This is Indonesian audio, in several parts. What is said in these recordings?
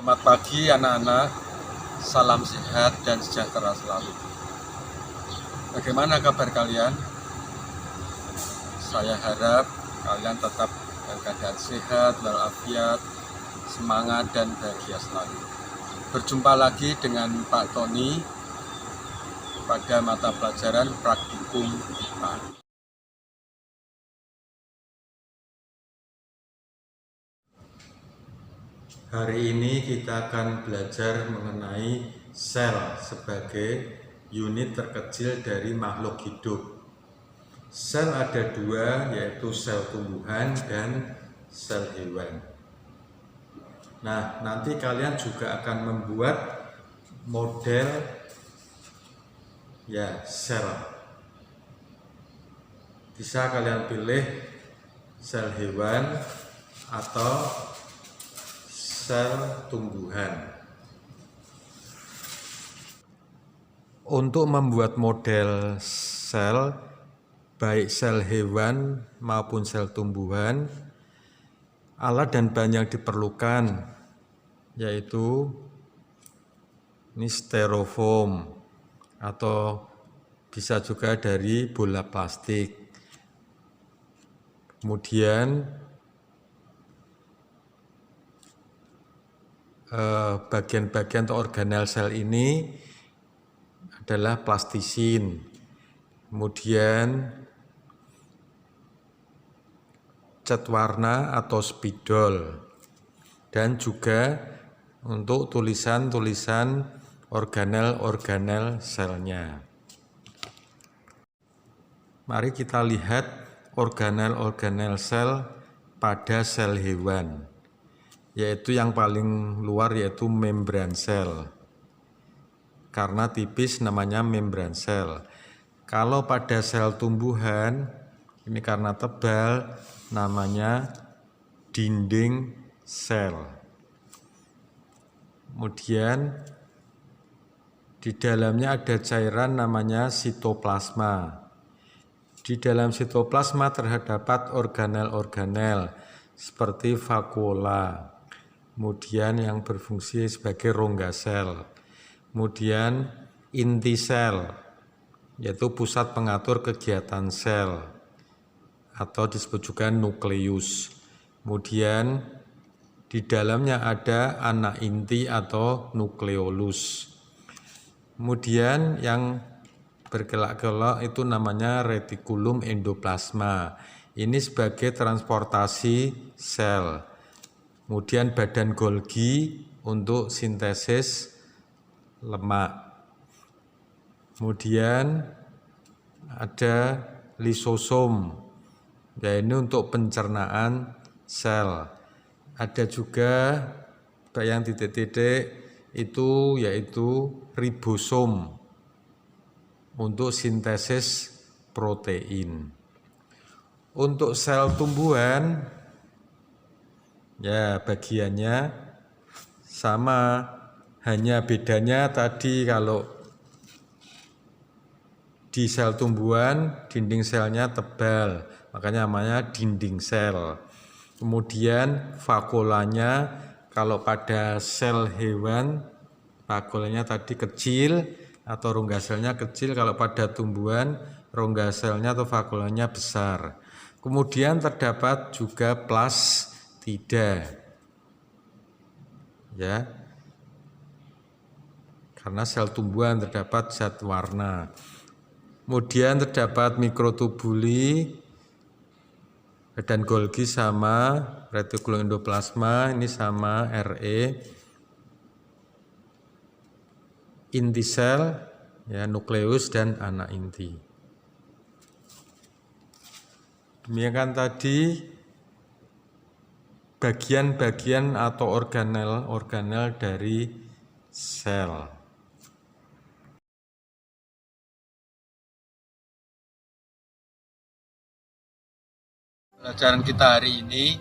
Selamat pagi anak-anak, salam sehat dan sejahtera selalu. Bagaimana kabar kalian? Saya harap kalian tetap dalam keadaan sehat, walafiat, semangat dan bahagia selalu. Berjumpa lagi dengan Pak Tony pada mata pelajaran praktikum IPA. Hari ini kita akan belajar mengenai sel sebagai unit terkecil dari makhluk hidup. Sel ada dua, yaitu sel tumbuhan dan sel hewan. Nah, nanti kalian juga akan membuat model sel. Bisa kalian pilih sel hewan atau sel tumbuhan. Untuk membuat model sel, baik sel hewan maupun sel tumbuhan, alat dan bahan yang diperlukan yaitu ini styrofoam atau bisa juga dari bola plastik. Kemudian bagian-bagian atau organel sel ini adalah plastisin, kemudian cat warna atau spidol, dan juga untuk tulisan-tulisan organel-organel selnya. Mari kita lihat organel-organel sel pada sel hewan, yaitu yang paling luar yaitu membran sel. Karena tipis namanya membran sel. Kalau pada sel tumbuhan, ini karena tebal namanya dinding sel. Kemudian di dalamnya ada cairan namanya sitoplasma. Di dalam sitoplasma terdapat organel-organel seperti vakuola, kemudian yang berfungsi sebagai rongga sel, kemudian inti sel, yaitu pusat pengatur kegiatan sel, atau disebut juga nukleus. Kemudian di dalamnya ada anak inti atau nukleolus. Kemudian yang berkelak-kelok itu namanya retikulum endoplasma. Ini sebagai transportasi sel. Kemudian badan Golgi untuk sintesis lemak. Kemudian ada lisosom, yaitu untuk pencernaan sel. Ada juga yang titik-titik itu yaitu ribosom untuk sintesis protein. Untuk sel tumbuhan, bagiannya sama, hanya bedanya tadi kalau di sel tumbuhan dinding selnya tebal, makanya namanya dinding sel. Kemudian vakuolanya, kalau pada sel hewan vakuolanya tadi kecil atau rongga selnya kecil, kalau pada tumbuhan rongga selnya atau vakuolanya besar. Kemudian terdapat juga plastida, karena sel tumbuhan terdapat zat warna. Kemudian terdapat mikrotubuli, badan Golgi sama, retikulum endoplasma ini sama RE, inti sel, nukleus dan anak inti. Demikian tadi bagian-bagian atau organel-organel dari sel. Pelajaran kita hari ini,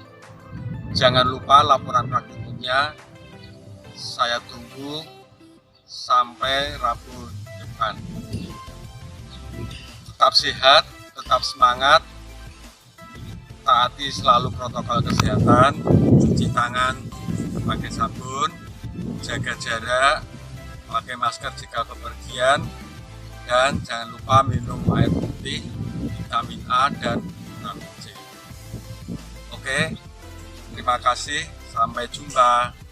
jangan lupa laporan praktikumnya. Saya tunggu sampai Rabu depan. Tetap sehat, tetap semangat, taati selalu protokol kesehatan, cuci tangan pakai sabun, jaga jarak, pakai masker jika bepergian, dan jangan lupa minum air putih, vitamin A, dan vitamin C. Oke, terima kasih, sampai jumpa.